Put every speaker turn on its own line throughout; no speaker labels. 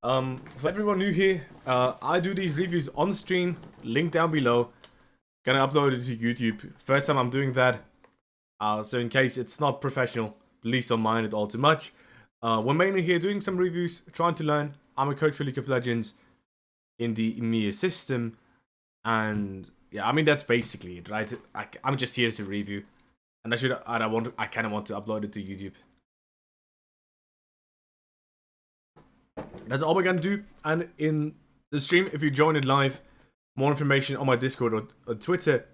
For everyone new here, I do these reviews on stream, link down below. Gonna upload it to YouTube. First time I'm doing that, so in case it's not professional, please don't mind it all too much. We're mainly here doing some reviews, trying to learn. I'm a coach for League of Legends in the EMEA system, and yeah, I mean that's basically it, right? I'm just here to review, and I kind of want to upload it to YouTube. That's all we're gonna do. And in the stream, if you join it live, more information on my Discord or Twitter.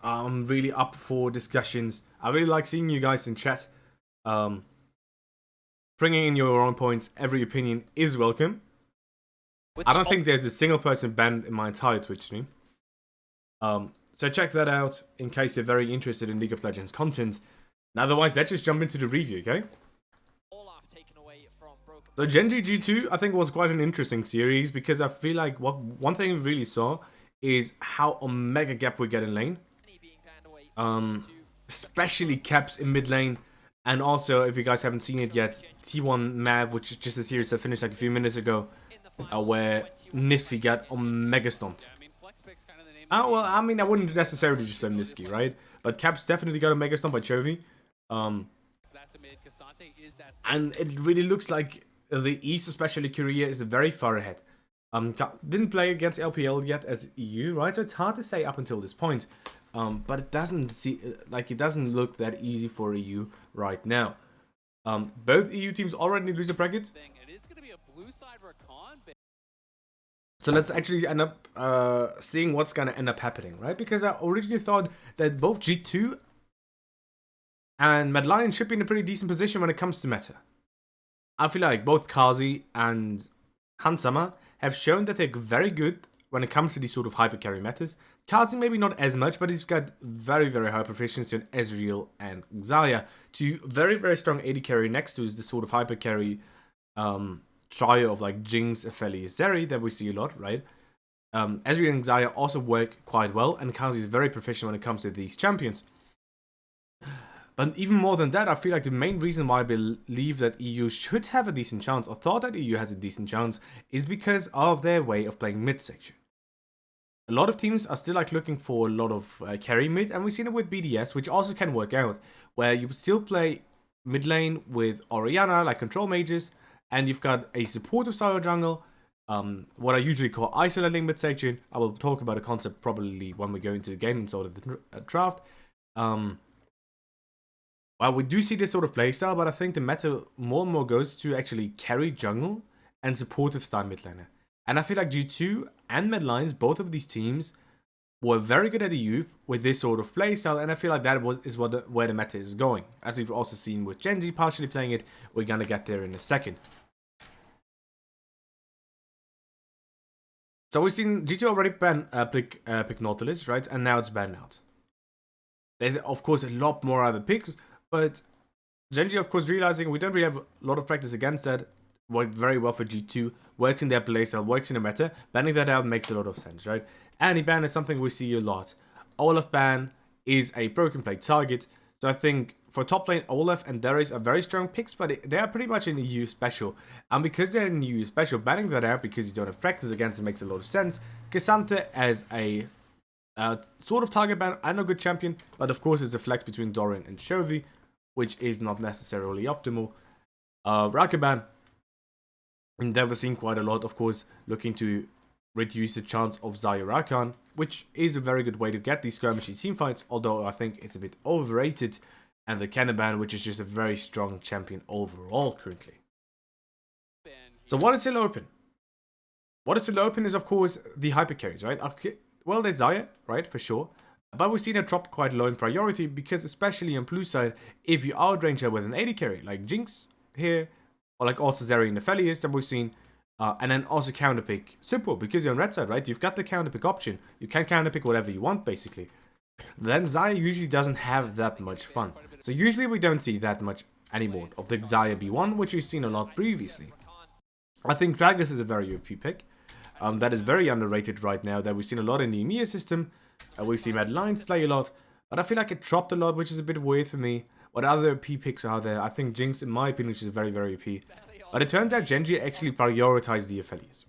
I'm really up for discussions. I really like seeing you guys in chat. Bringing in your own points. Every opinion is welcome. I don't think there's a single person banned in my entire Twitch stream. So check that out in case you're very interested in League of Legends content. And otherwise, let's just jump into the review, okay? So GENG G2, I think, was quite an interesting series because I feel like one thing we really saw is how mega gap we get in lane. Especially CRAPS in mid lane, and also, if you guys haven't seen it yet, T1 map, which is just a series that finished like a few minutes ago, where Nisqy got mega stomped. Oh, well, I mean, I wouldn't necessarily just blame Nisqy, right? But CRAPS definitely got a mega stomp by Chovy. And it really looks like the East, especially Korea, is very far ahead. Didn't play against LPL yet as EU, right? So it's hard to say up until this point. But it doesn't look that easy for EU right now. Both EU teams already lose a bracket. So let's actually end up seeing what's gonna end up happening, right? Because I originally thought that both G2 and Mad Lion should be in a pretty decent position when it comes to meta. I feel like both Kazi and Hansama have shown that they're very good when it comes to these sort of hyper carry metas. Kazi maybe not as much, but he's got very, very high proficiency on Ezreal and Xayah. Two very, very strong AD carry next to the sort of hyper carry trio of like Jinx, Apheli, Zeri that we see a lot, right? Ezreal and Xayah also work quite well, and Kazi is very proficient when it comes to these champions. But even more than that, I feel like the main reason why I believe that EU should have a decent chance, or thought that EU has a decent chance, is because of their way of playing mid section. A lot of teams are still like looking for a lot of carry mid, and we've seen it with BDS, which also can work out, where you still play mid lane with Orianna, like control mages, and you've got a supportive solo jungle, what I usually call isolating mid section. I will talk about the concept probably when we go into the gaming sort of the draft. Well, we do see this sort of playstyle, but I think the meta more and more goes to actually carry jungle and supportive style mid laner. And I feel like G2 and Mad Lions, both of these teams, were very good at the youth with this sort of playstyle, and I feel like that is where the meta is going. As we've also seen with GENG partially playing it, we're gonna get there in a second. So we've seen G2 already pick Nautilus, right? And now it's banned out. There's of course a lot more other picks, but GENG of course realizing we don't really have a lot of practice against that. Worked very well for G2, works in their playstyle, works in the meta. Banning that out makes a lot of sense, right? Anti-ban is something we see a lot. Olaf ban is a BrokenBlade target, so I think for top lane, Olaf and Darius are very strong picks, but they are pretty much in the EU special. And because they're in the EU special, banning that out because you don't have practice against it makes a lot of sense. Cassandra as a sort of target ban and a good champion, but of course it's a flex between Doran and Chovy, which is not necessarily optimal. Raka ban. And that we're seeing quite a lot, of course, looking to reduce the chance of Xayah Rakan, which is a very good way to get these skirmishy teamfights, although I think it's a bit overrated. And the Cannon ban, which is just a very strong champion overall currently. So what is still open? What is still open is, of course, the hyper carries, right? Okay, well, there's Xayah, right, for sure. But we've seen it drop quite low in priority because, especially on blue side, if you outrange her with an AD carry, like Jinx here, or like also Zeri and Apheli is that we've seen, and then also counterpick simple because you're on red side, right? You've got the counterpick option. You can counterpick whatever you want, basically. Then Xayah usually doesn't have that much fun. So usually we don't see that much anymore of the Xayah B1, which we've seen a lot previously. I think Gragas is a very OP pick. That is very underrated right now, that we've seen a lot in the EMEA system. We've seen Mad Lions play a lot, but I feel like it dropped a lot, which is a bit weird for me. What other OP picks are there? I think Jinx, in my opinion, is very, very OP. But it turns out Genji actually prioritized the Aphelios.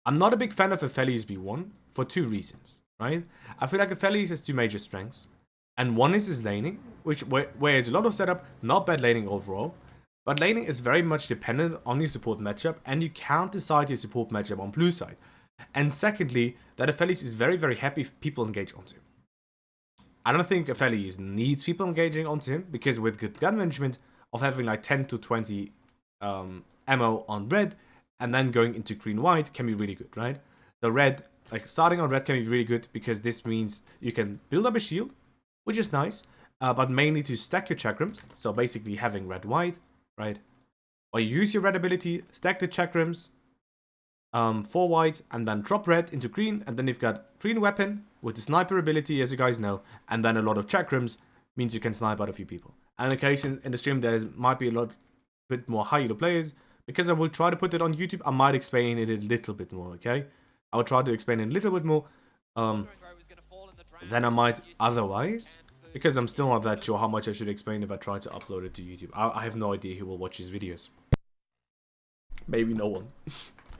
I'm not a big fan of Aphelios B1 for 2 reasons, right? I feel like Aphelios has 2 major strengths. And one is his laning, where there's a lot of setup, not bad laning overall. But laning is very much dependent on your support matchup, and you can't decide your support matchup on blue side. And secondly, that Aphelios is very, very happy if people engage onto him. I don't think Aphelios needs people engaging onto him, because with good gun management of having like 10 to 20 ammo on red, and then going into green-white can be really good, right? The red, like starting on red can be really good, because this means you can build up a shield, which is nice, but mainly to stack your chakrams, so basically having red-white, right? Or you use your red ability, stack the chakrams, 4 white, and then drop red into green, and then you've got green weapon with the sniper ability, as you guys know, and then a lot of chakrams means you can snipe out a few people. And in the case in the stream, there might be a bit more high elo players, because I will try to put it on YouTube. I might explain it a little bit more, okay? I will try to explain it a little bit more than I might otherwise, because I'm still not that sure how much I should explain if I try to upload it to YouTube. I have no idea who will watch his videos. Maybe no one.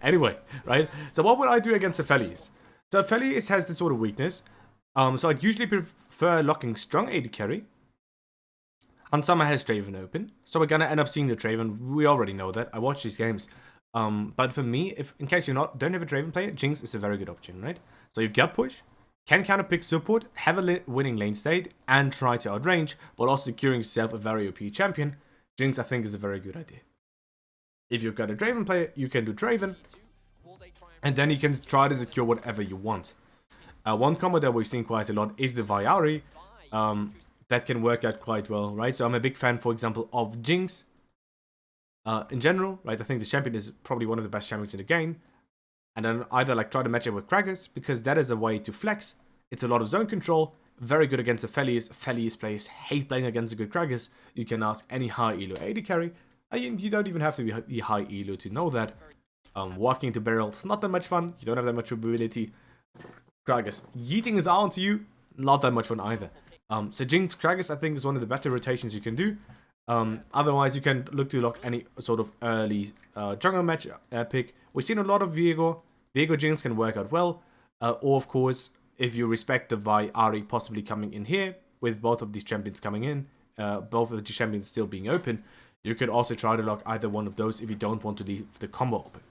Anyway, right? So what would I do against Aphelios? So Aphelios has this sort of weakness. So I'd usually prefer locking strong AD carry. Hansama has Draven open, so we're gonna end up seeing the Draven. We already know that. I watch these games. But for me, if in case you don't have a Draven player, Jinx is a very good option, right? So you've got push, can counter pick support, have a winning lane state, and try to outrange, while also securing yourself a very OP champion. Jinx, I think, is a very good idea. If you've got a Draven player, you can do Draven, and then you can try to secure whatever you want. One combo that we've seen quite a lot is the Viari. That can work out quite well, right? So I'm a big fan, for example, of Jinx. In general, right? I think the champion is probably one of the best champions in the game. And then either like try to match it with Kragas, because that is a way to flex. It's a lot of zone control, very good against Aphelios. Aphelios players hate playing against a good Kragas. You can ask any high elo AD carry. You don't even have to be high elo to know that. Walking into barrels, not that much fun. You don't have that much mobility. Kragas yeeting his R onto you, not that much fun either. So Jinx Kragas, I think, is one of the better rotations you can do. Otherwise, you can look to lock any sort of early jungle match pick. We've seen a lot of Viego. Viego Jinx can work out well. Or, of course, if you respect the Vi Ahri possibly coming in here, with both of these champions coming in, both of the champions still being open, you could also try to lock either one of those if you don't want to leave the combo open.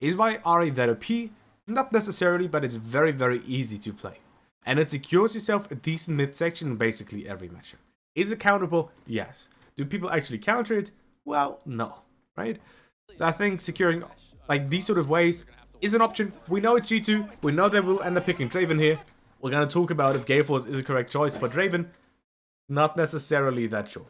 Is Vi Ahri that OP? Not necessarily, but it's very, very easy to play. And it secures yourself a decent midsection in basically every matchup. Is it counterable? Yes. Do people actually counter it? Well, no. Right? So I think securing like these sort of ways is an option. We know it's G2. We know that we'll end up picking Draven here. We're going to talk about if Gale Force is a correct choice for Draven. Not necessarily that sure.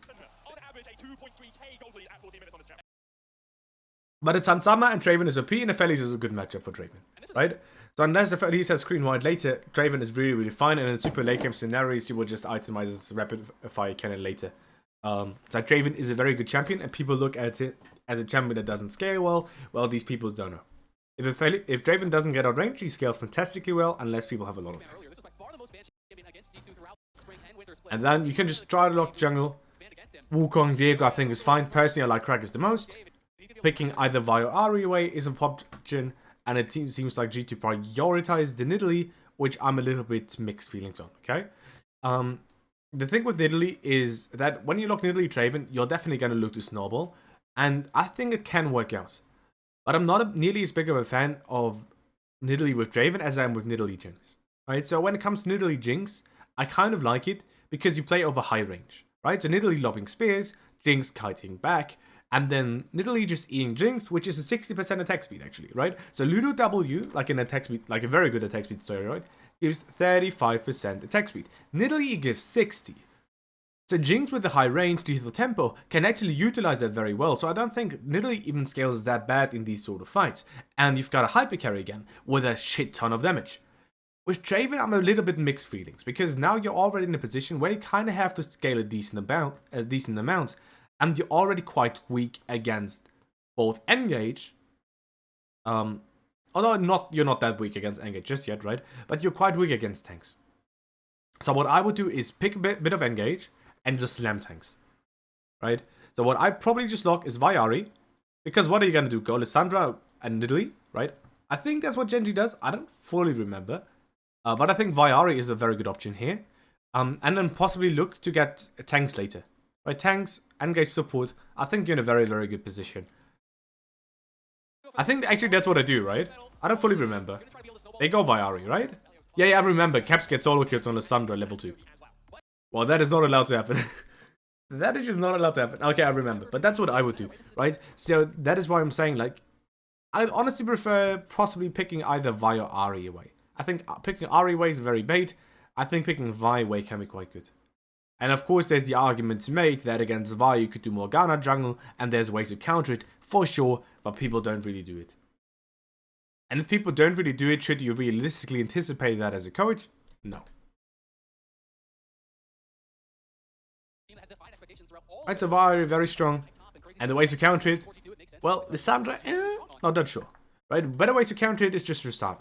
But it's Hansama and Draven is OP, and Aphelios is a good matchup for Draven. Right? So unless Aphelios has screen wide later, Draven is really, really fine. And in super late game scenarios, you will just itemize his rapid fire cannon later. So Draven is a very good champion, and people look at it as a champion that doesn't scale well. Well, these people don't know. If Draven doesn't get outrange, he scales fantastically well, unless people have a lot of tanks. And then you can just try to lock jungle. Wukong, Viego, I think is fine. Personally, I like Kragas the most. Picking either Vi or Ahri away is an option, and it seems like G2 prioritized the Nidalee, which I'm a little bit mixed feelings on, okay? The thing with Nidalee is that when you lock Nidalee Draven, you're definitely going to look to snowball, and I think it can work out. But I'm not nearly as big of a fan of Nidalee with Draven as I am with Nidalee Jinx, right? So when it comes to Nidalee Jinx, I kind of like it because you play over high range, right? So Nidalee lobbing spears, Jinx kiting back, and then Nidalee just eating Jinx, which is a 60% attack speed actually, right? So Ludo W, like an attack speed, like a very good attack speed steroid, gives 35% attack speed. Nidalee gives 60. So Jinx with the high range, lethal tempo, can actually utilize that very well. So I don't think Nidalee even scales that bad in these sort of fights. And you've got a hyper carry again with a shit ton of damage. With Draven, I'm a little bit mixed feelings, because now you're already in a position where you kind of have to scale a decent amount, and you're already quite weak against both Engage, although you're not that weak against Engage just yet, right? But you're quite weak against tanks. So what I would do is pick a bit of Engage and just slam tanks, right? So what I probably just lock is Vi Ahri, Because what are you going to do? Go Lissandra and Nidalee, right? I think that's what GENG does. I don't fully remember. But I think Viari is a very good option here. And then possibly look to get tanks later. Right, tanks, engage support. I think you're in a very, very good position. I think actually that's what I do, right? I don't fully remember. They go Viari, right? Yeah, I remember. Caps gets solo kills on Lissandra level 2. Well, that is not allowed to happen. That is just not allowed to happen. Okay, I remember. But that's what I would do, right? So that is why I'm saying, like, I'd honestly prefer possibly picking either Vi or Ahri away. I think picking Ahri away is very bait. I think picking Vi away can be quite good. And of course, there's the argument to make that against Vi you could do Morgana jungle, and there's ways to counter it, for sure, but people don't really do it. And if people don't really do it, should you realistically anticipate that as a coach? No. Right, so Vi very strong. And the ways to counter it? Well, Lissandra, not that sure. Right, better ways to counter it is just Tristana.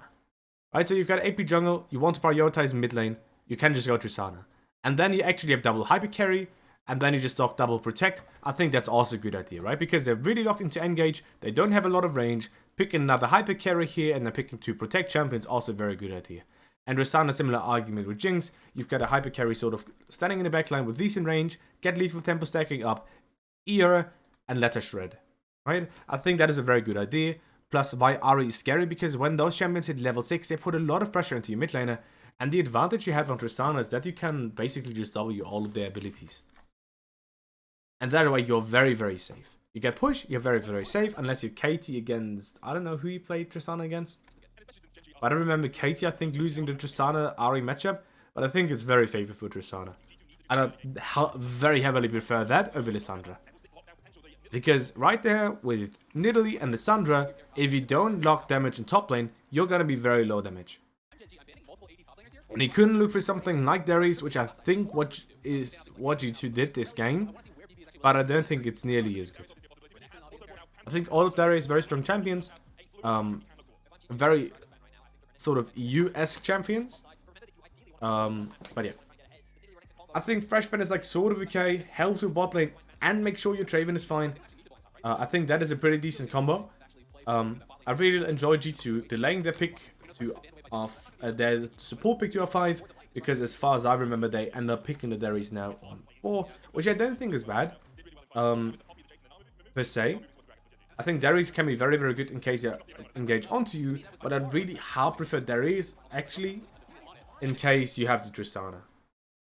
Right, so you've got AP jungle, you want to prioritize mid lane, you can just go Tristana. And then you actually have double hyper carry, and then you just lock double protect. I think that's also a good idea, right? Because they're really locked into engage, they don't have a lot of range. Picking another hyper carry here and then picking 2 protect champions, also a very good idea. And Tristana, similar argument with Jinx. You've got a hyper carry sort of standing in the backline with decent range, get lethal tempo stacking up, ER, and let her shred. Right? I think that is a very good idea. Plus, why Ahri is scary, because when those champions hit level 6, they put a lot of pressure into your mid laner. And the advantage you have on Tristana is that you can basically just W all of their abilities. And that way you're very, very safe. You get push, you're very, very safe, unless you're Katie against... I don't know who you played Tristana against. I don't remember Katie, I think, losing the Tristana Ahri matchup. But I think it's very favorable for Tristana. And I very heavily prefer that over Lissandra. Because right there, with Nidalee and Lissandra, if you don't lock damage in top lane, you're gonna be very low damage. And you couldn't look for something like Darius, which I think what G2 did this game, but I don't think it's nearly as good. I think all of Darius very strong champions, very sort of EU-esque champions, but yeah. I think Freshman is like sort of okay, helps with bot lane, and make sure your Draven is fine. I think that is a pretty decent combo. I really enjoy G2 delaying their pick to their support pick to R5, because as far as I remember, they end up picking the Darius now on 4, which I don't think is bad, per se. I think Darius can be very, very good in case you engage onto you, but I'd really hard prefer Darius, actually, in case you have the Tristana.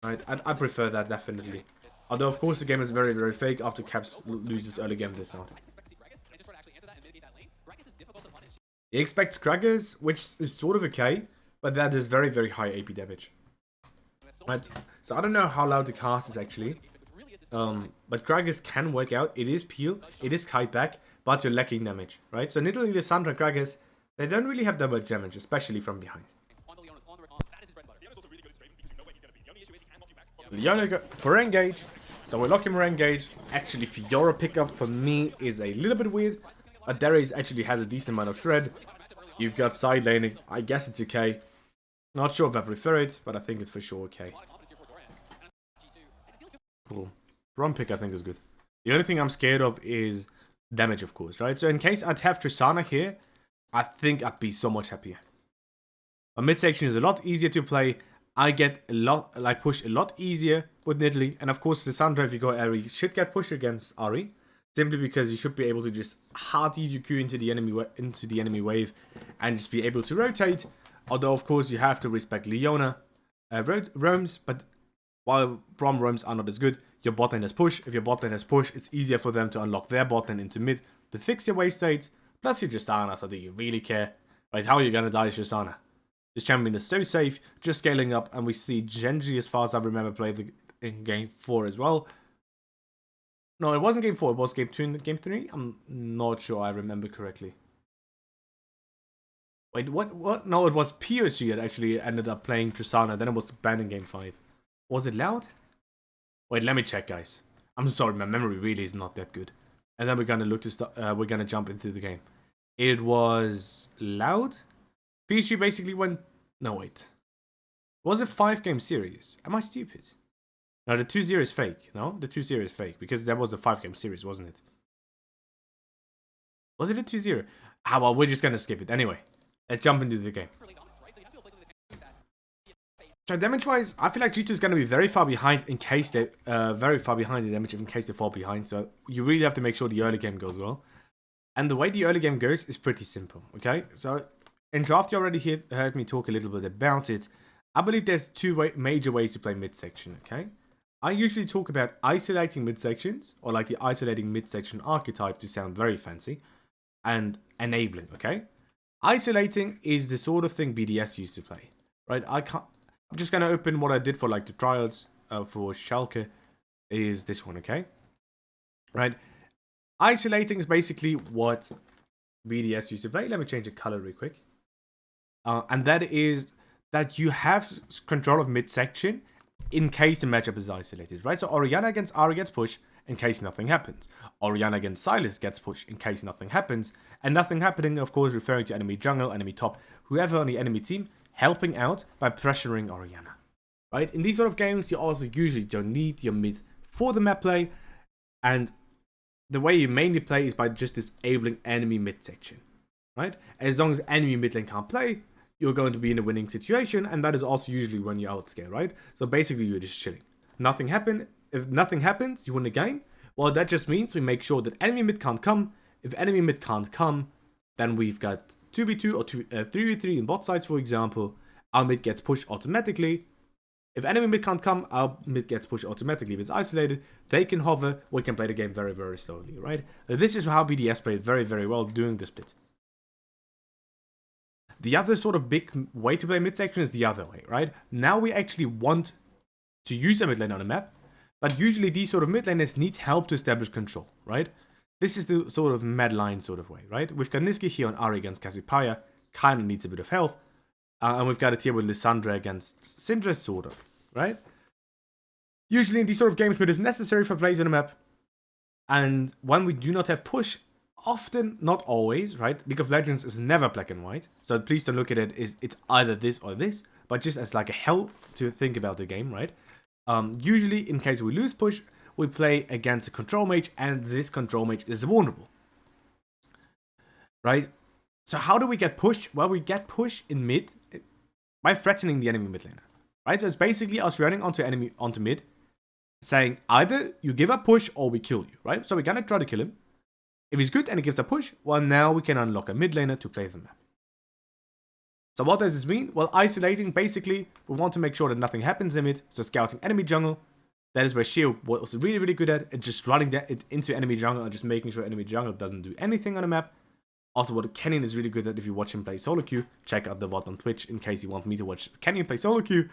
Right? I prefer that, definitely. Although, of course, the game is very, very fake after Caps loses early game this round. He expects Kraggers, which is sort of okay, but that is very, very high AP damage. Right? So I don't know how loud the cast is actually. But Kraggers can work out. It is peel, it is kite back, but you're lacking damage. Right? So Nidalee, Lissandra, and Kraggers, they don't really have that much damage, especially from behind. Leona for engage, so we're locking for engage. Actually, Fiora pickup for me is a little bit weird, but Darius actually has a decent amount of shred. You've got side laning, I guess it's okay. Not sure if I prefer it, but I think it's for sure okay. Cool. Run pick I think is good. The only thing I'm scared of is damage, of course, right? So in case I'd have Tristana here, I think I'd be so much happier. A mid section is a lot easier to play. I get a lot, like, pushed a lot easier with Nidalee. And of course, Lissandra, if you go Ahri, should get pushed against Ahri. Simply because you should be able to just hard EQ into the enemy wave and just be able to rotate. Although, of course, you have to respect Leona roams. But while Brom roams are not as good, your bot lane has push. If your bot lane has push, it's easier for them to unlock their bot lane into mid to fix your wave states. Plus, you're Tristana, so do you really care? Right, how are you going to die Tristana? This champion is so safe, just scaling up, and we see GENG, as far as I remember, play in game 4 as well. No, it wasn't game 4, it was game 2 and game 3. I'm not sure I remember correctly. Wait, what? No, it was PSG that actually ended up playing Tristana, then it was banned in game 5. Was it loud? Wait, let me check, guys. I'm sorry, my memory really is not that good. And then we're gonna look to we're gonna jump into the game. It was loud. PSG basically went... No, wait. Was it 5-game series? Am I stupid? No, the 2-0 is fake. No, the 2-0 is fake. Because that was a 5-game series, wasn't it? Was it a 2-0? Ah, well, we're just gonna skip it. Anyway, let's jump into the game. So damage-wise, I feel like G2 is gonna be very far behind in case they, very far behind in damage in case they fall behind. So you really have to make sure the early game goes well. And the way the early game goes is pretty simple, okay? So in draft, you already heard me talk a little bit about it. I believe there's two major ways to play midsection, okay? I usually talk about isolating midsections, or like the isolating midsection archetype to sound very fancy, and enabling, okay? Isolating is the sort of thing BDS used to play, right? I'm just gonna open what I did for like the trials for Schalke, is this one, okay? Right? Isolating is basically what BDS used to play. Let me change the color real quick. And that is that you have control of midsection in case the matchup is isolated, right? So Orianna against Ahri gets pushed in case nothing happens. Orianna against Sylas gets pushed in case nothing happens. And nothing happening, of course, referring to enemy jungle, enemy top, whoever on the enemy team, helping out by pressuring Orianna, right? In these sort of games, you also usually don't need your mid for the map play, and the way you mainly play is by just disabling enemy midsection, right? As long as enemy mid lane can't play, you're going to be in a winning situation, and that is also usually when you outscale, right? So basically, you're just chilling. Nothing happened. If nothing happens, you win the game. Well, that just means we make sure that enemy mid can't come. If enemy mid can't come, then we've got 2v2 or 3v3 in bot sides, for example. Our mid gets pushed automatically. If enemy mid can't come, our mid gets pushed automatically. If it's isolated, they can hover. We can play the game very, very slowly, right? This is how BDS played very, very well doing the split. The other sort of big way to play midsection is the other way, right? Now we actually want to use a mid lane on a map, but usually these sort of mid laners need help to establish control, right? This is the sort of mad line sort of way, right? We've got Niski here on Ahri against Cassiopeia, kind of needs a bit of help. And we've got it here with Lissandra against Syndra, sort of, right? Usually in these sort of games, mid is necessary for plays on a map. And when we do not have push, often, not always, right? League of Legends is never black and white. So please don't look at it as it's either this or this, but just as like a help to think about the game, right? Usually, in case we lose push, we play against a control mage, and this control mage is vulnerable, right? So how do we get pushed? Well, we get pushed in mid by threatening the enemy mid laner, right? So it's basically us running onto mid, saying either you give up push or we kill you, right? So we're gonna try to kill him. If he's good and he gives a push, well, now we can unlock a mid laner to play the map. So what does this mean? Well, isolating, basically, we want to make sure that nothing happens in mid, so scouting enemy jungle. That is where Shield was really, really good at, and just running that into enemy jungle and just making sure enemy jungle doesn't do anything on the map. Also, what Kenyon is really good at, if you watch him play solo queue, check out the VOD on Twitch in case you want me to watch Kenyon play solo queue.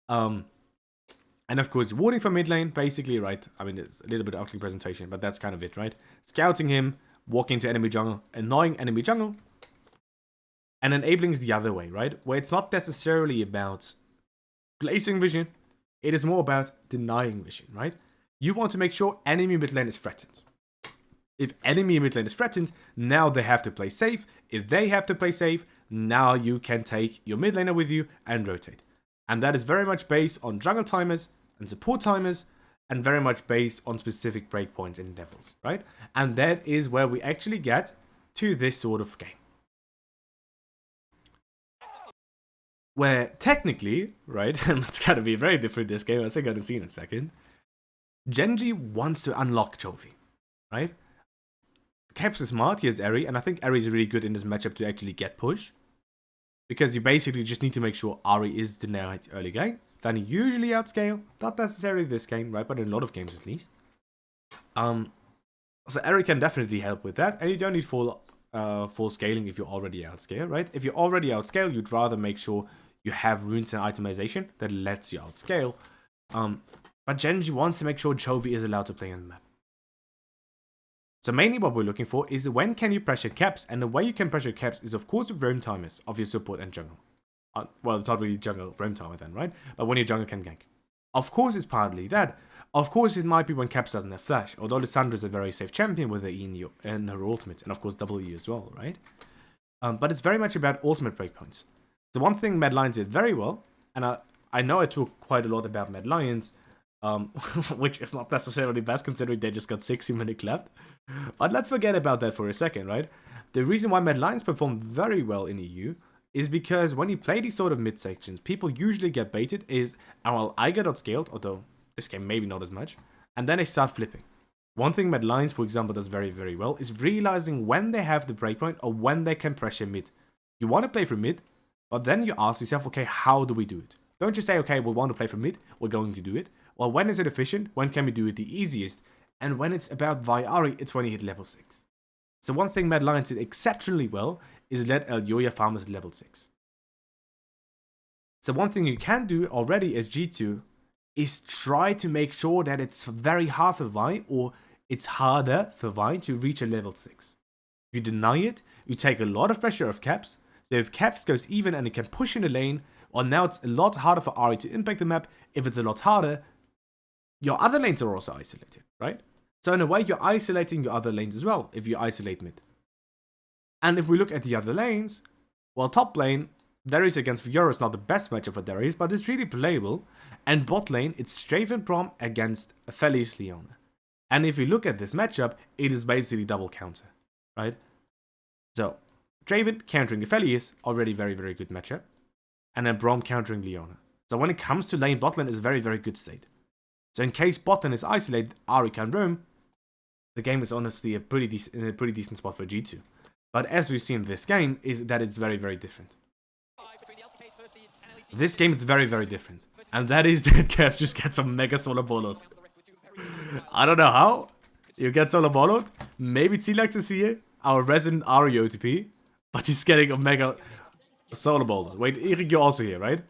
And of course, warding for mid lane, basically, right? I mean, it's a little bit of ugly presentation, but that's kind of it, right? Scouting him, walking to enemy jungle, annoying enemy jungle. And enabling is the other way, right? Where it's not necessarily about placing vision, it is more about denying vision, right? You want to make sure enemy mid lane is threatened. If enemy mid lane is threatened, now they have to play safe. If they have to play safe, now you can take your mid laner with you and rotate. And that is very much based on jungle timers and support timers, and very much based on specific breakpoints in levels, right? And that is where we actually get to this sort of game. Where technically, right, and it's gonna be very different this game, as I'm gonna see in a second, GENG wants to unlock Chovy, right? CRAPS is smart, he has Ahri, and I think Ahri is really good in this matchup to actually get push. Because you basically just need to make sure Ahri is the narrate early game. Then usually outscale, not necessarily this game, right, but in a lot of games at least. So Ahri can definitely help with that, and you don't need full scaling if you're already outscale, right? If you're already outscale, you'd rather make sure you have runes and itemization that lets you outscale. But GENG wants to make sure Chovy is allowed to play on the map. So mainly what we're looking for is when can you pressure caps, and the way you can pressure caps is of course with roam timers of your support and jungle. Well, it's not really jungle roam timer then, right? But when your jungle can gank. Of course it's partly that. Of course it might be when caps doesn't have flash, although Lissandra is a very safe champion with her E and her ultimate, and of course double E as well, right? But it's very much about ultimate breakpoints. So one thing Mad Lions did very well, and I know I talk quite a lot about Mad Lions, which is not necessarily best considering they just got 60 minutes left. But let's forget about that for a second, right? The reason why Mad Lions perform very well in EU is because when you play these sort of mid sections, people usually get baited is, and well, I get outscaled, although this game maybe not as much, and then they start flipping. One thing Mad Lions, for example, does very, very well is realizing when they have the breakpoint or when they can pressure mid. You want to play from mid, but then you ask yourself, okay, how do we do it? Don't just say, okay, we want to play from mid, we're going to do it. Well, when is it efficient? When can we do it the easiest? And when it's about Viari, it's when you hit level 6. So one thing Mad Lions did exceptionally well is let Elyoya farmers at level 6. So one thing you can do already as G2 is try to make sure that it's very hard for Vi, or it's harder for Vi to reach a level 6. If you deny it, you take a lot of pressure off CRAPS. So if CRAPS goes even and it can push in the lane, well, now it's a lot harder for Ari to impact the map. If it's a lot harder, your other lanes are also isolated, right? So in a way, you're isolating your other lanes as well, if you isolate mid. And if we look at the other lanes, well, top lane, Darius against Fiora is not the best matchup for Darius, but it's really playable. And bot lane, it's Straven Prom against Felice Leona. And if you look at this matchup, it is basically double counter, right? So, Straven countering Felice, already very, very good matchup. And then Brom countering Leona. So when it comes to lane, bot lane is a very, very good state. So in case bot lane is isolated, Ari can roam, the game is honestly in a pretty decent spot for G2. But as we've seen in this game, is that it's very, very different. This game is very, very different. And that is that Kev just gets a mega solar ballot. I don't know how you get solar ballot. Maybe T-Lex is here, our resident Ari OTP. But he's getting a mega solar ballot. Wait, Eric, you're also here, right?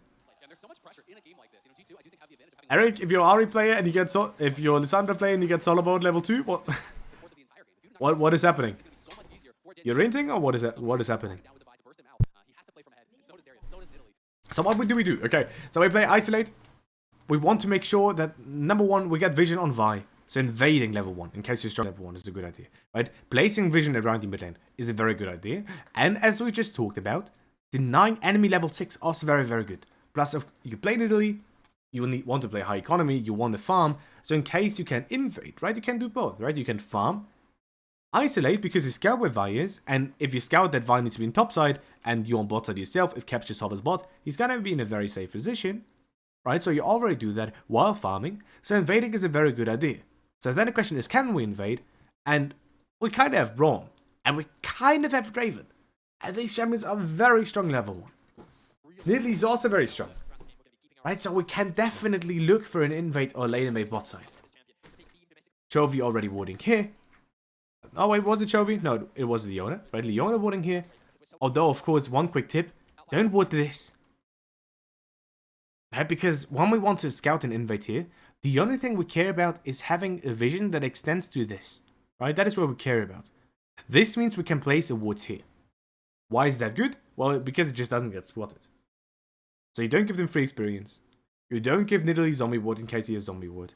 Eric, if you're Ari player and you get if you're Lissandra player and you get solo mode level 2, what? what is happening? You're renting or what is happening? So what do we do? Okay, so we play isolate. We want to make sure that number one, we get vision on Vi. So invading level 1, in case you're strong level 1, is a good idea, right? Placing vision around the mid lane is a very good idea. And as we just talked about, denying enemy level 6 also very, very good. Plus, if you play in Italy, you will want to play high economy, you want to farm. So in case you can invade, right, you can do both, right? You can farm, isolate because you scout where Vi is, and if you scout that Vi needs to be in top side, and you're on bot side yourself, if Cap just hovers bot, he's gonna be in a very safe position, right? So you already do that while farming, so invading is a very good idea. So then the question is, can we invade? And we kind of have Braum, and we kind of have Draven, and these champions are very strong level 1. Nidalee is also very strong. Right, so we can definitely look for an invade or lane invade bot side. Chovy already warding here. Oh wait, was it Chovy? No, it was Leona. Right, Leona warding here. Although, of course, one quick tip. Don't ward this. Right, because when we want to scout and invade here, the only thing we care about is having a vision that extends to this. Right, that is what we care about. This means we can place a ward here. Why is that good? Well, because it just doesn't get spotted. So you don't give them free experience. You don't give Nidalee zombie ward in case he has zombie ward.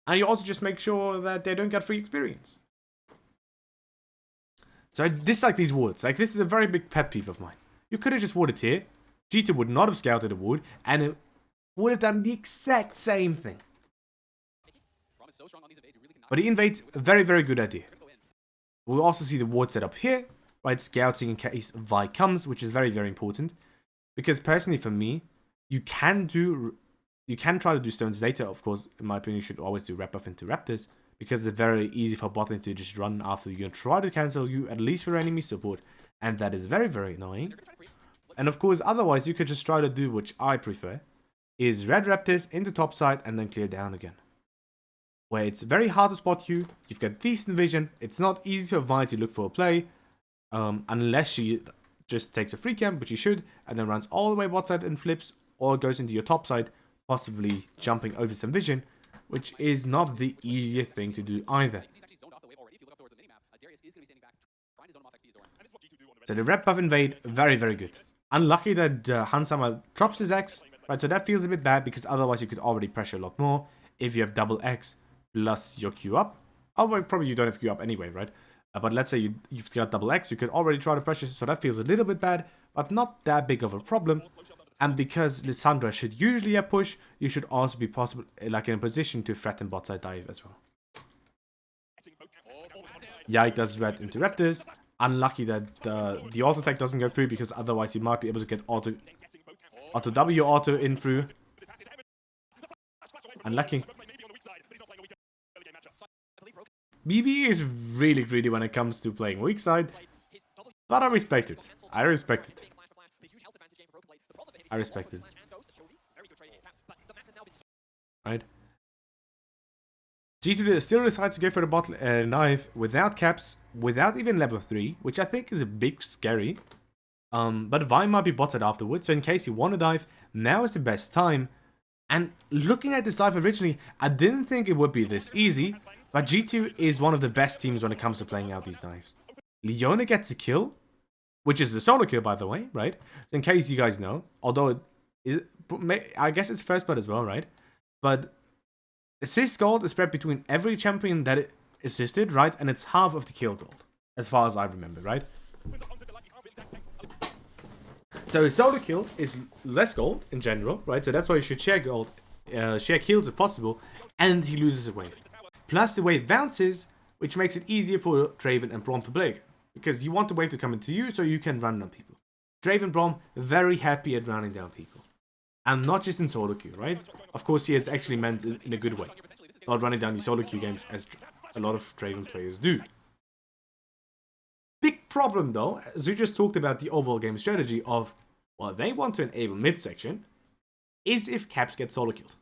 And you also just make sure that they don't get free experience. So I dislike these wards. Like, this is a very big pet peeve of mine. You could have just warded here. G2 would not have scouted a ward, and it would have done the exact same thing. But he invades, a very, very good idea. We'll also see the ward set up here, right? Scouting in case Vi comes, which is very, very important. Because personally for me, you can try to do Stone's data, of course. In my opinion, you should always do wrap buff into Raptors, because it's very easy for bot lane to just run after you and try to cancel you, at least for enemy support, and that is very, very annoying. And of course, otherwise you could just try to do, which I prefer, is red Raptors into top side and then clear down again. Where it's very hard to spot you, you've got decent vision, it's not easy for Vi to look for a play, unless she just takes a free camp, which he should, and then runs all the way bot side and flips, or goes into your top side, possibly jumping over some vision, which is not the easiest thing to do either. So the red buff invade, very, very good. Unlucky that Hansama drops his X, right, so that feels a bit bad, because otherwise you could already pressure a lot more, if you have double X, plus your Q up. Oh, well, probably you don't have Q up anyway, right? But let's say you've got double X, you could already try to pressure, so that feels a little bit bad, but not that big of a problem. And because Lissandra should usually have push, you should also be possible, like in a position to threaten bot side dive as well. Yike does red into Raptors. Unlucky that the auto attack doesn't go through, because otherwise he might be able to get auto W auto in through. Unlucky. BB is really greedy when it comes to playing weak side, but I respect it. I respect it. I respect it. Right. G2 still decides to go for the bottle knife without caps, without even level 3, which I think is a bit scary. But Vine might be botted afterwards, so in case you want to dive, now is the best time. And looking at this dive originally, I didn't think it would be this easy, but G2 is one of the best teams when it comes to playing out these dives. Leona gets a kill, which is a solo kill, by the way, right? So in case you guys know, although I guess it's first blood as well, right? But assist gold is spread between every champion that it assisted, right? And it's half of the kill gold, as far as I remember, right? So a solo kill is less gold in general, right? So that's why you should share gold, share kills if possible, and he loses a wave. Plus the wave bounces, which makes it easier for Draven and Braum to play, because you want the wave to come into you so you can run down people. Draven Braum very happy at running down people. And not just in solo queue, right? Of course, he is actually meant in a good way. Not running down the solo queue games as a lot of Draven players do. Big problem though, as we just talked about the overall game strategy of, well, they want to enable midsection, is if Caps gets solo killed.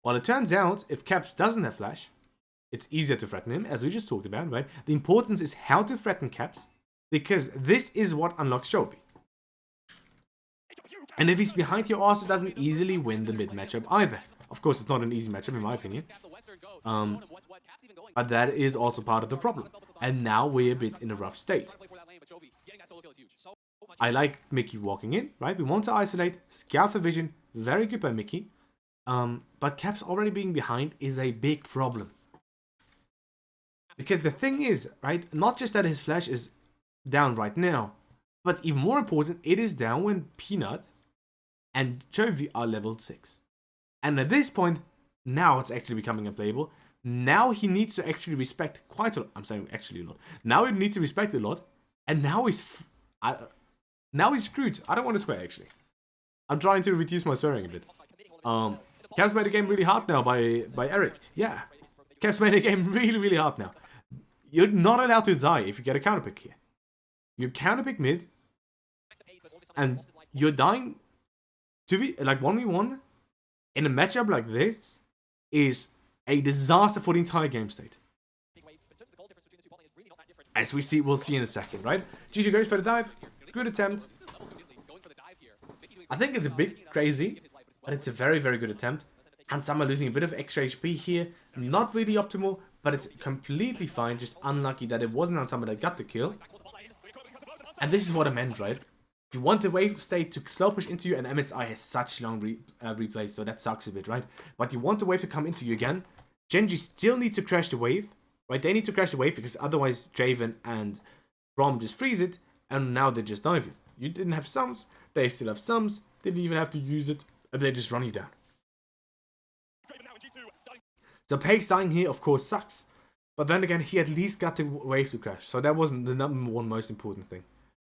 Well, it turns out, if Caps doesn't have flash, it's easier to threaten him, as we just talked about, right? The importance is how to threaten Caps, because this is what unlocks Chovy. And if he's behind, he also doesn't easily win the mid matchup either. Of course, it's not an easy matchup in my opinion. But that is also part of the problem. And now we're a bit in a rough state. I like Mikyx walking in, right? We want to isolate, scout the vision. Very good by Mikyx. But Caps already being behind is a big problem. Because the thing is, right, not just that his flash is down right now, but even more important, it is down when Peanut and Chovy are level 6. And at this point, now it's actually becoming unplayable. Now he needs to actually respect quite a lot. I'm saying actually a lot. Now he needs to respect a lot. And now he's screwed. I don't want to swear, actually. I'm trying to reduce my swearing a bit. Caps made the game really hard now by Eric. Yeah. Caps made the game really, really hard now. You're not allowed to die if you get a counterpick here. You counterpick mid. And you're dying like 1v1 in a matchup like this is a disaster for the entire game state. As we'll see in a second, right? G2 goes for the dive. Good attempt. I think it's a bit crazy, but it's a very, very good attempt. And some are losing a bit of extra HP here. Not really optimal, but it's completely fine. Just unlucky that it wasn't on someone that got the kill. And this is what I meant, right? You want the wave state to slow push into you, and MSI has such long replays, so that sucks a bit, right? But you want the wave to come into you again. GENG still needs to crash the wave, right? They need to crash the wave because otherwise Draven and Braum just freeze it, and now they just dive you. You didn't have sums, they still have sums, didn't even have to use it, and they just run you down. So Peyz dying here, of course, sucks. But then again, he at least got the wave to crash, so that wasn't the #1 most important thing.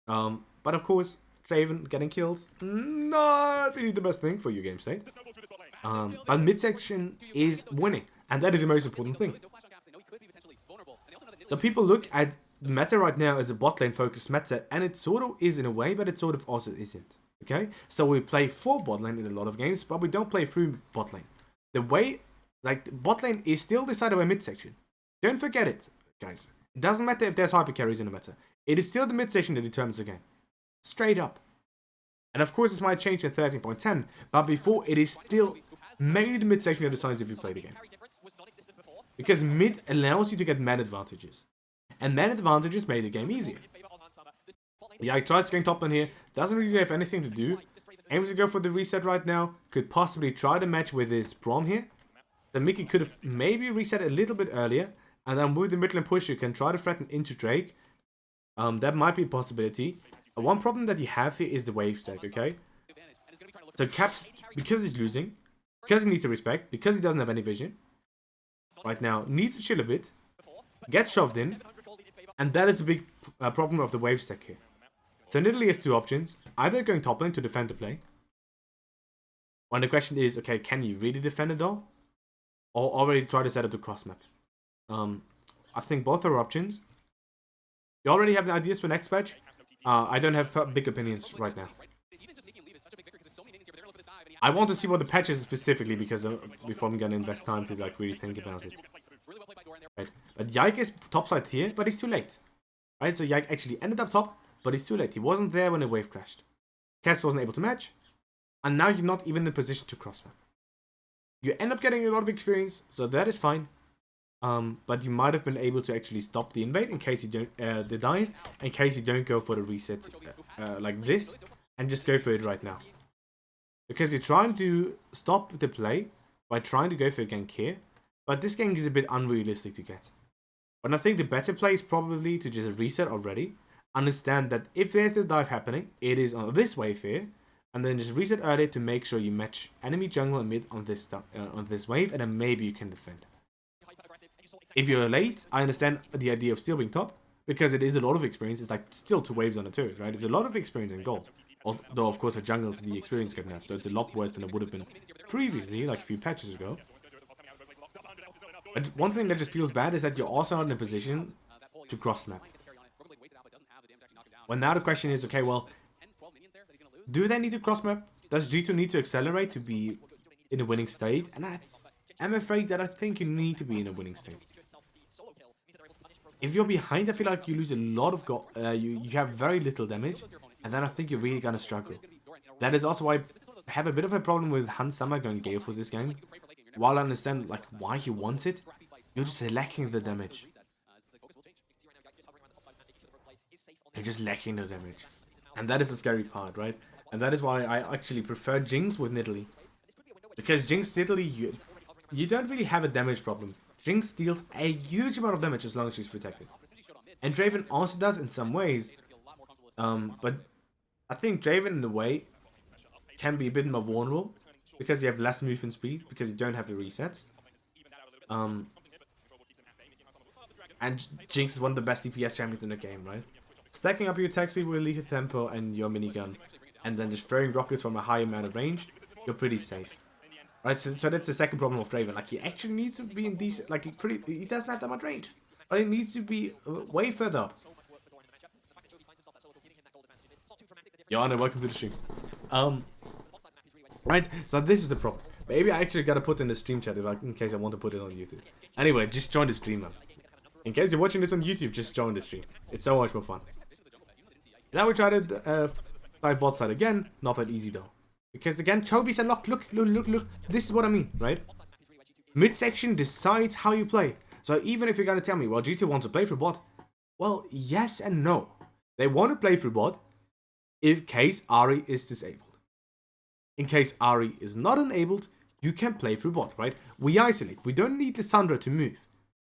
But of course, Draven getting kills, not really the best thing for your game state. But midsection is winning, and that is the most important thing. So people look at the meta right now as a bot lane focused meta, and it sort of is in a way, but it sort of also isn't. Okay, so we play for bot lane in a lot of games, but we don't play through bot lane. The way, like, bot lane is still decided by midsection. Don't forget it, guys. It doesn't matter if there's hyper carries in the meta. It is still the midsection that determines the game. Straight up. And of course, this might change in 13.10, but before, it is still mainly the midsection that decides if you play the game. Because mid allows you to get man advantages. And man advantages made the game easier. Yeah, I tried getting top lane here. Doesn't really have anything to do. Aims to go for the reset right now. Could possibly try the match with his Braum here. Then Mikyx could have maybe reset a little bit earlier. And then with the mid lane push, you can try to threaten into Drake. That might be a possibility. One problem that you have here is the wave stack, okay? So Caps, because he's losing, because he needs to respect, because he doesn't have any vision, right now, needs to chill a bit, get shoved in, And that is a big problem of the wave stack here. So Nidalee has two options. Either going top lane to defend the play. When the question is, okay, can you really defend it though? Or already try to set up the cross map? I think both are options. You already have the ideas for next patch. I don't have big opinions right now. I want to see what the patch is specifically because before I'm gonna invest time to like really think about it. Right. But Yike is topside here, but he's too late. Right, so Yike actually ended up top, but he's too late. He wasn't there when the wave crashed. CRAPS wasn't able to match, and now you're not even in a position to cross map. You end up getting a lot of experience, so that is fine. But you might have been able to actually stop the invade in case you don't the dive, in case you don't go for the reset like this, and just go for it right now. Because you're trying to stop the play by trying to go for a gank here, but this gank is a bit unrealistic to get. But I think the better play is probably to just reset already, understand that if there's a dive happening, it is on this wave here, and then just reset early to make sure you match enemy jungle and mid on this wave, and then maybe you can defend. If you're late, I understand the idea of still being top, because it is a lot of experience. It's like still 2 waves on a turret, right? It's a lot of experience in gold. Although, of course, a jungle's the experience getting nerfed, so it's a lot worse than it would have been previously, like a few patches ago. But one thing that just feels bad is that you're also not in a position to cross map. Well, now the question is, okay, well, do they need to cross map? Does G2 need to accelerate to be in a winning state? And I'm afraid that I think you need to be in a winning state. If you're behind, I feel like you lose a lot of gold. You have very little damage, and then I think you're really gonna struggle. That is also why I have a bit of a problem with Hans Sommer going Gale for this game. While I understand like why he wants it, you're just lacking the damage. You're just lacking the damage. And that is the scary part, right? And that is why I actually prefer Jinx with Nidalee. Because Jinx Nidalee, you don't really have a damage problem. Jinx deals a huge amount of damage as long as she's protected. And Draven also does in some ways. But I think Draven in a way can be a bit more vulnerable. Because you have less movement speed, because you don't have the resets. And Jinx is one of the best DPS champions in the game, right? Stacking up your attack speed with lethal tempo and your minigun, and then just throwing rockets from a high amount of range, you're pretty safe. Right, so that's the second problem of Draven. Like, he actually needs to be in decent, like, he doesn't have that much range. But he needs to be way further up. Yo, Anna, welcome to the stream. Right, so this is the problem. Maybe I actually gotta put in the stream chat in case I want to put it on YouTube. Anyway, just join the stream, man. In case you're watching this on YouTube, just join the stream. It's so much more fun. Now we tried it dive bot side again. Not that easy though. Because again, Chovy's unlocked. Look. This is what I mean, right? Midsection decides how you play. So even if you're gonna tell me, well, G2 wants to play through bot. Well, yes and no. They want to play through bot in case Ahri is disabled. In case Ahri is not enabled, you can play through bot, right? We isolate. We don't need Lissandra to move.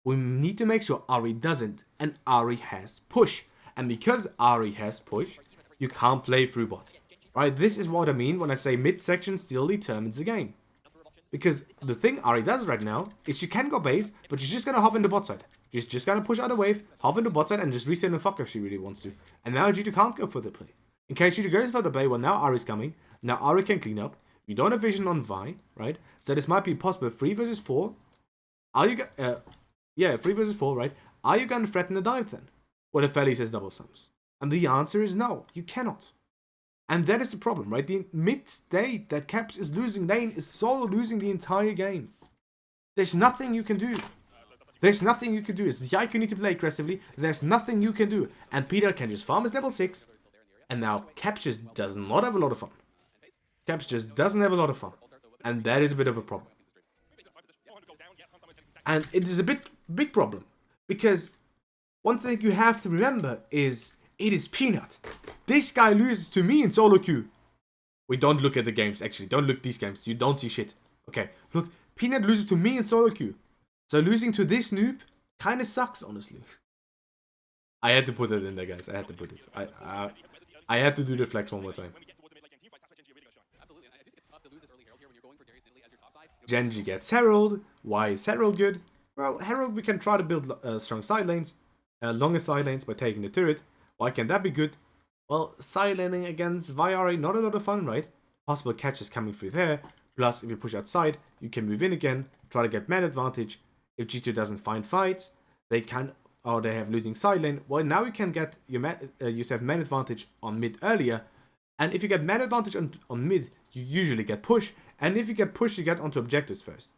We need to make sure Ahri doesn't, and Ahri has push. And because Ahri has push, you can't play through bot. Right? This is what I mean when I say midsection still determines the game. Because the thing Ahri does right now is she can go base, but she's just gonna hop into bot side. She's just gonna push out a wave, hop into bot side, and just reset the fuck if she really wants to. And now G2 can't go for the play. In case G2 goes for the play, well, now Ahri's coming. Now Ahri can clean up. You don't have vision on Vi, right? So this might be possible 3 versus 4. Are you yeah, 3 versus 4, right? Are you going to threaten the dive then? Well, if Feli says double sums. And the answer is no, you cannot. And that is the problem, right? The mid-state that CRAPS is losing lane is solo losing the entire game. There's nothing you can do. There's nothing you can do. It's Yike you need to play aggressively. There's nothing you can do. And Peter can just farm his level 6. And now CRAPS just does not have a lot of fun. CRAPS just doesn't have a lot of fun. And that is a bit of a problem. And it is a big problem. Because one thing you have to remember is it is Peanut. This guy loses to me in solo queue. We don't look at the games, actually. Don't look at these games. You don't see shit. Okay, look. Peanut loses to me in solo queue. So losing to this noob kind of sucks, honestly. I had to put it in there, guys. I had to put it. I had to do the flex one more time. GENG gets Herald. Why is Herald good? Well, Herald we can try to build strong side lanes. longer side lanes by taking the turret. Why can that be good? Well, side laning against Viari, not a lot of fun, right? Possible catches coming through there. Plus, if you push outside, you can move in again, try to get man advantage. If G2 doesn't find fights, they can, or they have losing side lane. Well, now you can get your you have man advantage on mid earlier. And if you get man advantage on mid, you usually get push. And if you get push, you get onto objectives first.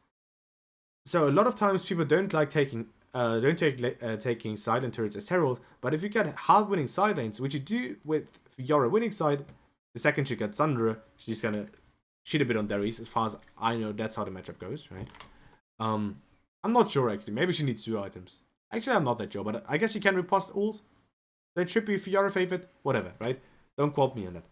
So a lot of times people don't like taking taking side lane turrets as herald, but if you get hard winning side lanes, which you do with Fiora winning side, the second she gets Sundra, she's gonna shit a bit on Darius. As far as I know, that's how the matchup goes, right? I'm not sure actually. Maybe she needs 2 items. Actually, I'm not that sure, but I guess she can riposte ult. That should be Fiora favorite, whatever, right? Don't quote me on that.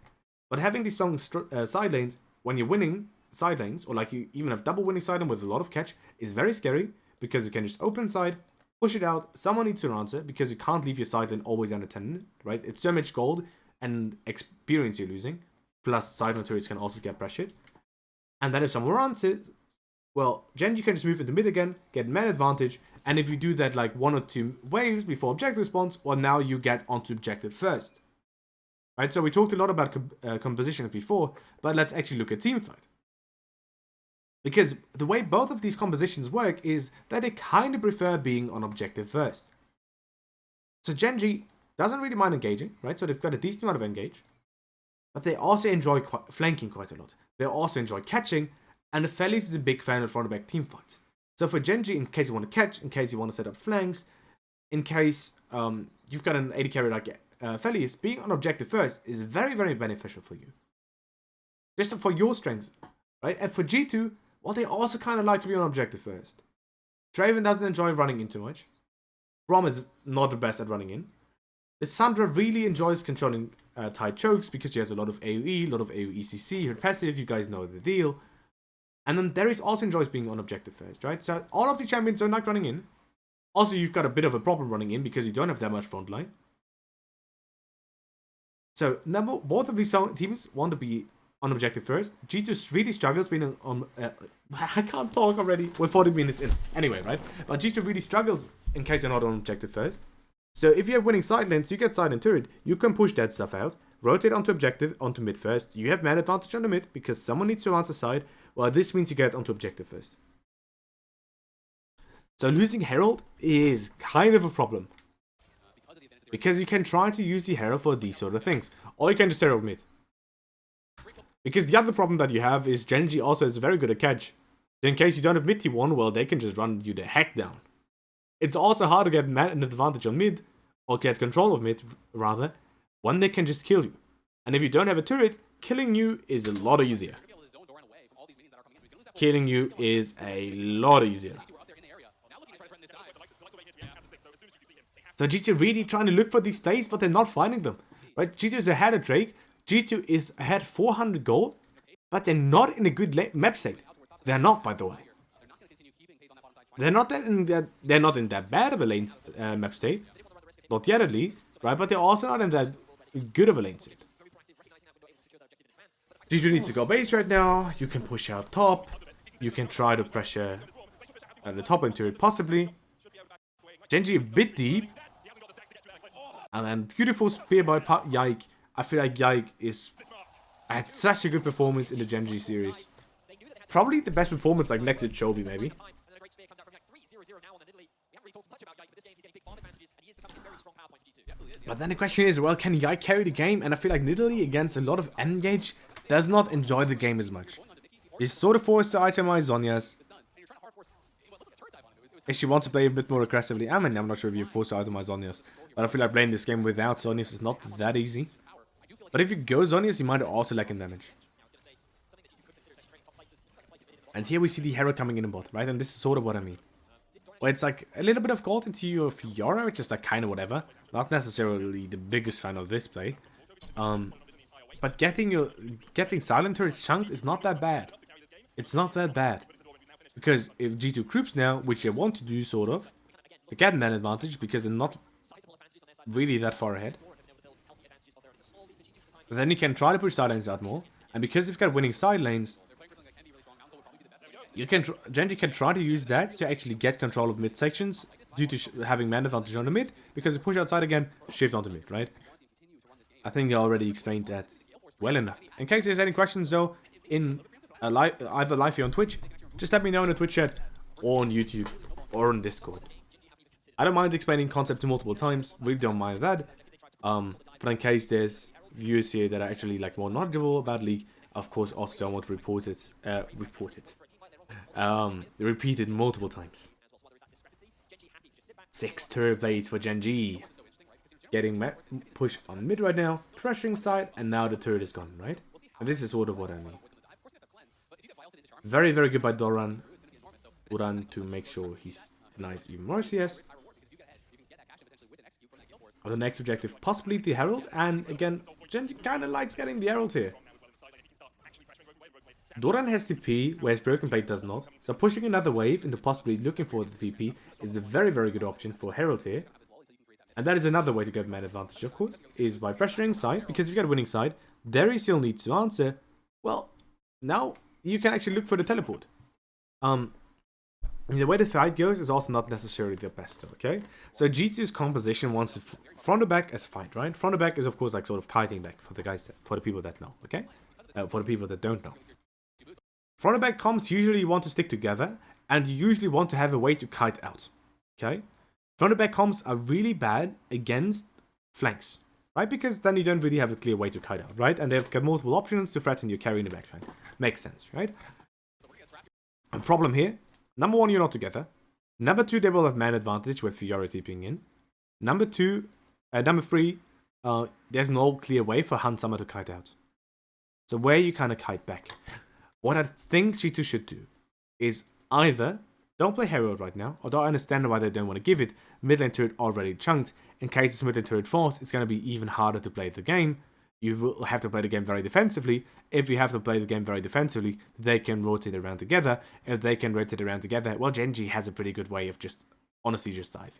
But having these strong side lanes when you're winning side lanes, or like you even have double winning side lane with a lot of catch, is very scary. Because you can just open side, push it out, someone needs to answer, because you can't leave your side lane always unattended, right? It's so much gold and experience you're losing, plus side lane turrets can also get pressured. And then if someone answers, well, Genji can just move into mid again, get man advantage, and if you do that like 1 or 2 waves before objective spawns, well, now you get onto objective first. Right, so we talked a lot about composition before, but let's actually look at teamfight. Because the way both of these compositions work is that they kind of prefer being on objective first. So Genji doesn't really mind engaging, right? So they've got a decent amount of engage. But they also enjoy flanking quite a lot. They also enjoy catching. And the Peyz is a big fan of front-to-back teamfights. So for Genji, in case you want to catch, in case you want to set up flanks, in case you've got an AD carry like Peyz, being on objective first is very, very beneficial for you. Just for your strengths, right? And for G2, well, they also kind of like to be on objective first. Draven doesn't enjoy running in too much. Braum is not the best at running in. Lissandra really enjoys controlling tight chokes because she has a lot of AoE, a lot of AoE CC, her passive, you guys know the deal. And then Darius also enjoys being on objective first, right? So all of the champions don't like running in. Also, you've got a bit of a problem running in because you don't have that much front line. So both of these teams want to be on objective first. G2 really struggles being on... I can't talk already. We're 40 minutes in. Anyway, right? But G2 really struggles in case you're not on objective first. So if you have winning side lanes, you get side and turret, you can push that stuff out, rotate onto objective, onto mid first. You have man advantage on the mid because someone needs to answer side. Well, this means you get onto objective first. So losing Herald is kind of a problem. Because you can try to use the Herald for these sort of things. Or you can just Herald mid. Because the other problem that you have is Genji also is very good at catch. So in case you don't have mid T1, well, they can just run you the heck down. It's also hard to get an advantage on mid, or get control of mid, rather, when they can just kill you. And if you don't have a turret, killing you is a lot easier. Killing you is a lot easier. So G2 really trying to look for these plays, but they're not finding them. Right? G2 is ahead of Drake. G2 is ahead 400 gold, but they're not in a good map state. They're not, by the way. They're not in that bad of a lane map state. Not yet, at least. Right? But they're also not in that good of a lane state. G2 needs to go base right now. You can push out top. You can try to pressure the top end turret, possibly. Genji a bit deep. And then beautiful spear by Yike. I feel like Yike had such a good performance in the Genji series. Probably the best performance, like next to Chovy, maybe. But then the question is, well, can Yike carry the game? And I feel like Nidalee against a lot of engage does not enjoy the game as much. He's sort of forced to itemize Zhonya's. If she wants to play a bit more aggressively, I mean, I'm not sure if you're forced to itemize Zhonya's. But I feel like playing this game without Zhonya's is not that easy. But if you go Zhonya's, you might also lack in damage. And here we see the Herald coming in a bot, right? And this is sort of what I mean. Well, it's like a little bit of gold into your Fiora, which is like kind of whatever. Not necessarily the biggest fan of this play. But getting silent turrets chunked is not that bad. It's not that bad. Because if G2 creeps now, which they want to do sort of, they get an advantage because they're not really that far ahead. But then you can try to push side lanes out more. And because you've got winning side lanes, Genji can try to use that to actually get control of mid sections due to having man advantage on the mid, because you push outside again, shift onto mid, right? I think I already explained that well enough. In case there's any questions though, in either live here on Twitch, just let me know in the Twitch chat, or on YouTube, or on Discord. I don't mind explaining concept multiple times, really don't mind that. But in case there's viewers here that are actually like more knowledgeable about League, of course also don't want to repeat it multiple times. 6 turret blades for GENG. Getting push on mid right now, pressuring side, and now the turret is gone, right? And this is sort of what I mean. Very, very good by Doran. Doran to make sure he denies even more CS. On the next objective, possibly the Herald, and again, GENG kind of likes getting the Herald here. Doran has TP, whereas BrokenBlade does not, so pushing another wave into possibly looking for the TP is a very, very good option for Herald here. And that is another way to get man advantage, of course, is by pressuring side, because if you get a winning side, there he still needs to answer. Well, now you can actually look for the teleport. The way the fight goes is also not necessarily the best, okay? So G2's composition wants to front to back as fight, right? Front to back is of course like sort of kiting back for the guys, for the people that know, okay? For the people that don't know. Front to back comps usually want to stick together, and you usually want to have a way to kite out, okay? Front to back comps are really bad against flanks, right? Because then you don't really have a clear way to kite out, right? And they've got multiple options to threaten your carry in the backline. Makes sense, right? A problem here. Number 1, you're not together. Number 2, they will have man advantage with Fiora TPing in. Number 3, there's no clear way for Hansama to kite out. So where you kind of kite back. What I think G2 should do is either don't play Herald right now, although I understand why they don't want to give it. Mid lane turret already chunked. In case it's mid lane turret falls, it's going to be even harder to play the game. You will have to play the game very defensively. If you have to play the game very defensively, they can rotate around together. If they can rotate around together, well, GENG has a pretty good way of just, honestly, just diving.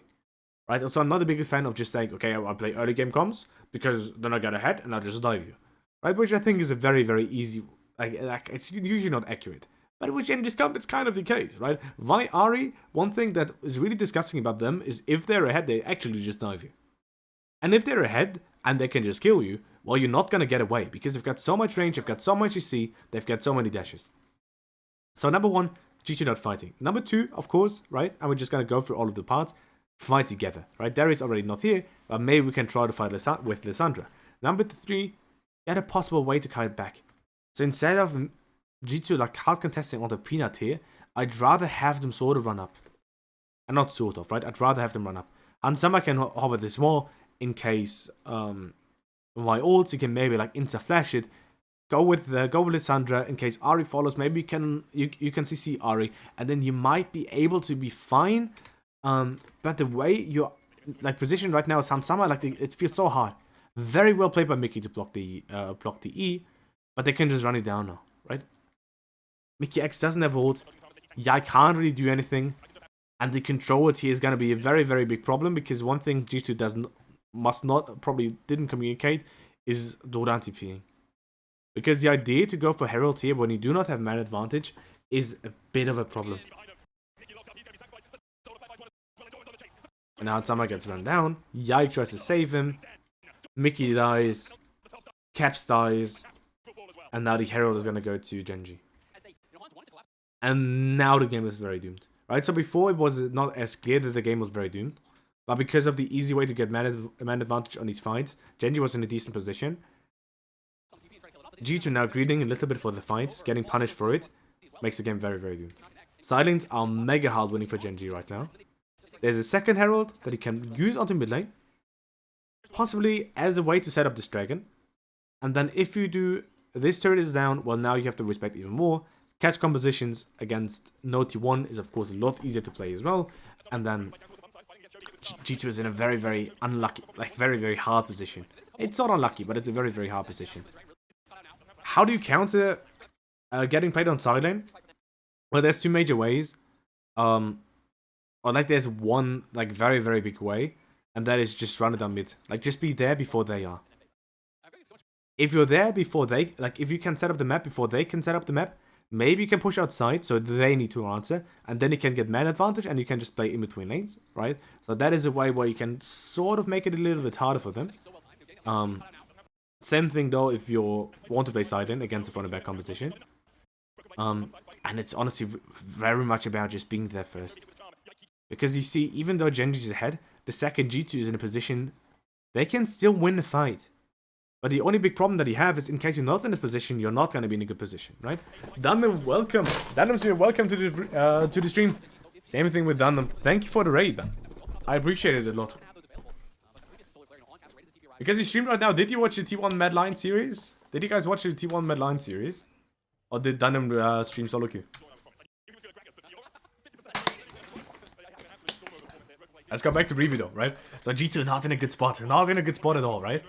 Right? Also, I'm not the biggest fan of just saying, okay, I'll play early game comms, because then I get ahead and I'll just dive you. Right? Which I think is a very, very easy, like it's usually not accurate. But with GENG's comp, it's kind of the case, right? Why Ahri, one thing that is really disgusting about them is if they're ahead, they actually just dive you. And if they're ahead and they can just kill you, well, you're not going to get away because they've got so much range, they've got so much EC, they've got so many dashes. So number 1, G2 not fighting. Number 2, of course, right? And we're just going to go through all of the parts. Fight together, right? Darius already not here, but maybe we can try to fight with Lissandra. Number 3, get a possible way to kite back. So instead of G2 like hard contesting on the Peanut here, I'd rather have them sort of run up. And not sort of, right? I'd rather have them run up. Hansama can hover this wall in case my ults, you can maybe like insta-flash it. Go with Lissandra in case Ahri follows. Maybe you can CC Ahri, and then you might be able to be fine. But the way you're like positioned right now is Hansama, like it feels so hard. Very well played by Mikyx to block the E, but they can just run it down now, right? Mikyx doesn't have ult. Yike can't really do anything, and the control here is gonna be a very, very big problem because one thing G2 probably didn't communicate is Doran TPing. Because the idea to go for Herald here when you do not have man advantage is a bit of a problem. And now Hansama gets run down. Yike tries to save him. Mikyx dies. CRAPS dies. And now the Herald is going to go to GENG. And now the game is very doomed. Right, so before it was not as clear that the game was very doomed. But because of the easy way to get man advantage on these fights, GENG was in a decent position. G2 now greeding a little bit for the fights, getting punished for it, makes the game very, very doomed. Silence are mega hard winning for GENG right now. There's a second Herald that he can use onto mid lane, possibly as a way to set up this dragon. And then if you do, this turret is down, well now you have to respect even more. Catch compositions against no T1 is of course a lot easier to play as well. And then G2 is in a very, very unlucky, like very, very hard position. It's not unlucky, but it's a very, very hard position. How do you counter getting played on side lane? Well, there's two major ways. Or like there's one like very, very big way, and that is just run it down mid. Like just be there before they are. If you're there before they, like if you can set up the map before they can set up the map, Maybe you can push outside, so they need to answer, and then you can get man advantage, and you can just play in between lanes, right? So that is a way where you can sort of make it a little bit harder for them. Same thing though if you want to play side lane against a front and back composition. And it's honestly very much about just being there first. Because you see, even though Genji is ahead, the second G2 is in a position, they can still win the fight. But the only big problem that you have is in case you're not in this position, you're not going to be in a good position, right? Dundam, welcome. Dundam, welcome to the stream. Same thing with Dundam. Thank you for the raid, man. I appreciate it a lot. Because you streamed right now, did you watch the T1 Madline series? Did you guys watch the T1 Madline series? Or did Dundam stream solo queue? Let's go back to review though, right? So G2 not in a good spot. Not in a good spot at all, right?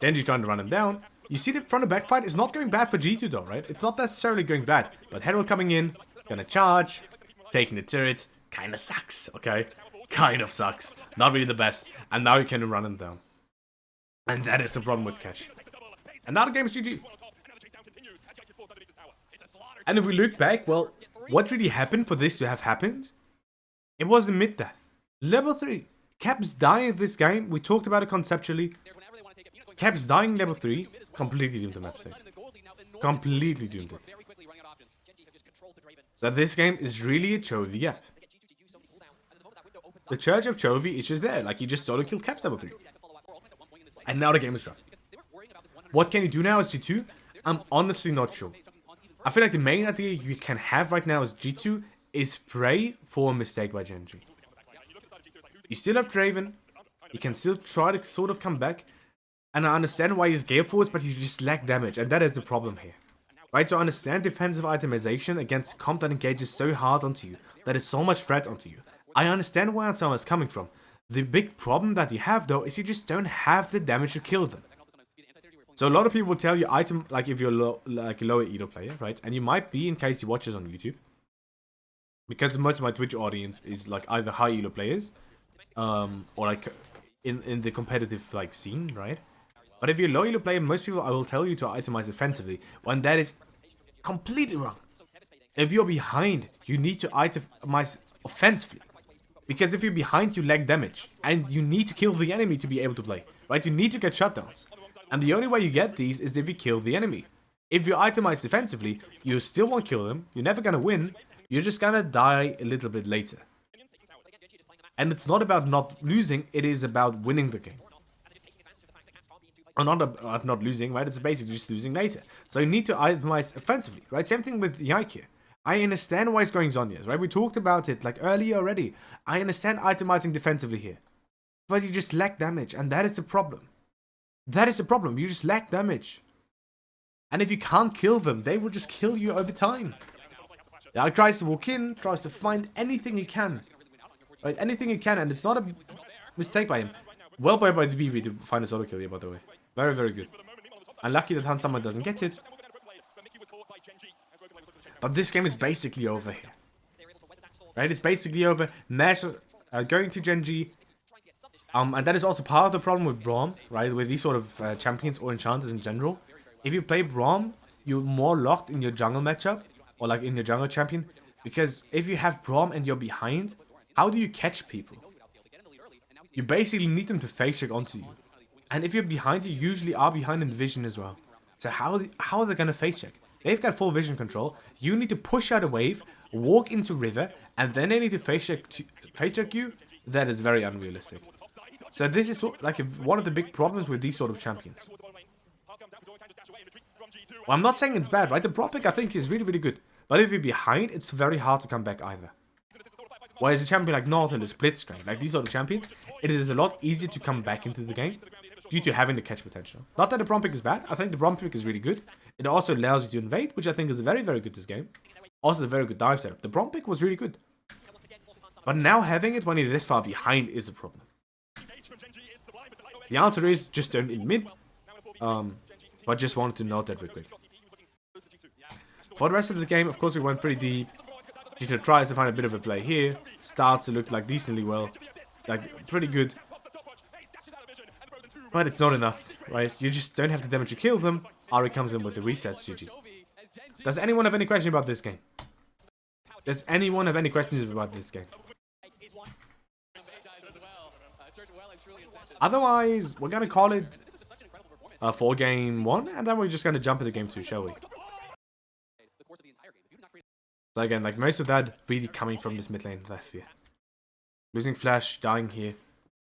Genji trying to run him down. You see the front and back fight is not going bad for G2 though, right? It's not necessarily going bad. But Herald coming in, gonna charge, taking the turret. Kinda sucks, okay? Kind of sucks. Not really the best. And now you can run him down. And that is the problem with Catch. And now the game is GG. And if we look back, well, what really happened for this to have happened? It was a mid-death. Level 3. CRAPS dying this game. We talked about it conceptually. CRAPS dying level 3. Completely doomed the map state. Completely doomed it. So this game is really a Chovy gap. The Church of Chovy is just there. Like, you just solo killed CRAPS level 3. And now the game is rough. What can you do now as G2? I'm honestly not sure. I feel like the main idea you can have right now as G2 is pray for a mistake by Genji. You still have Draven. You can still try to sort of come back. And I understand why he's Gale Force, but you just lack damage. And that is the problem here. Right, so I understand defensive itemization against comp that engages so hard onto you. That is so much threat onto you. I understand where someone is coming from. The big problem that you have though is you just don't have the damage to kill them. So a lot of people will tell you item, like if you're like a lower Edo player, right? And you might be in case you watch us on YouTube. Because most of my Twitch audience is like either high Elo players, or like in the competitive like scene, right? But if you're a low Elo player, most people I will tell you to itemize offensively, when that is completely wrong. If you're behind, you need to itemize offensively. Because if you're behind, you lack damage. And you need to kill the enemy to be able to play. Right? You need to get shutdowns. And the only way you get these is if you kill the enemy. If you itemize defensively, you still won't kill them. You're never gonna win. You're just gonna die a little bit later. And it's not about not losing, it is about winning the game. Or not losing, right? It's basically just losing later. So you need to itemize offensively, right? Same thing with Yike. I understand why it's going Zhonya's, right? We talked about it like earlier already. I understand itemizing defensively here. But you just lack damage, and that is the problem. That is the problem, you just lack damage. And if you can't kill them, they will just kill you over time. He tries to walk in, tries to find anything he can. Right, anything he can, and it's not a mistake by him. Well played by the BB to find a solo kill here, by the way. Very, very good. Unlucky that Hansamah doesn't get it. But this game is basically over here. Right, it's basically over. Nash going to Genji. And that is also part of the problem with Braum, right? With these sort of champions or enchanters in general. If you play Braum, you're more locked in your jungle matchup. Or like in your jungle champion. Because if you have Braum and you're behind, how do you catch people? You basically need them to face check onto you. And if you're behind, you usually are behind in vision as well. So how are they going to face check? They've got full vision control. You need to push out a wave, walk into river, and then they need to face check you. That is very unrealistic. So this is like one of the big problems with these sort of champions. Well, I'm not saying it's bad, right? The prop pick I think is really, really good. But if you're behind, it's very hard to come back either. Whereas a champion like Northern is split screen, like these sort of champions, it is a lot easier to come back into the game due to having the catch potential. Not that the prompt pick is bad, I think the prompt pick is really good. It also allows you to invade, which I think is very, very good this game. Also a very good dive setup. The prompt pick was really good. But now having it when you're this far behind is a problem. The answer is just don't in mid. But just wanted to note that real quick. For the rest of the game, of course, we went pretty deep. G2 tries to find a bit of a play here. Starts to look like decently well. Like, pretty good. But it's not enough, right? You just don't have the damage to kill them. Ari comes in with the resets, GG. Does anyone have any question about this game? Does anyone have any questions about this game? Otherwise, we're gonna call it for game 1, and then we're just gonna jump into game 2, shall we? So again, like most of that really coming from this mid lane left here. Losing Flash, dying here.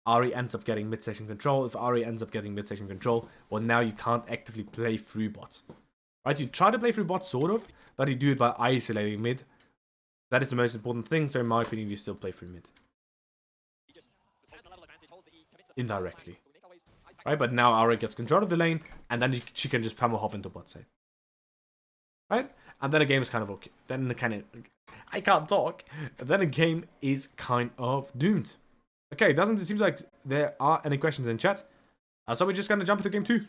Ahri ends up getting mid-section control. If Ahri ends up getting mid-section control, well, now you can't actively play through bot. Right? You try to play through bot, sort of, but you do it by isolating mid. That is the most important thing, so in my opinion, you still play through mid. Indirectly. Right? But now Ahri gets control of the lane, and then she can just pummel off into bot side. Right? And then the game is kind of okay. Then the kind of... I can't talk. Then the game is kind of doomed. Okay, doesn't it seem like there are any questions in chat? So we're just gonna jump into game 2.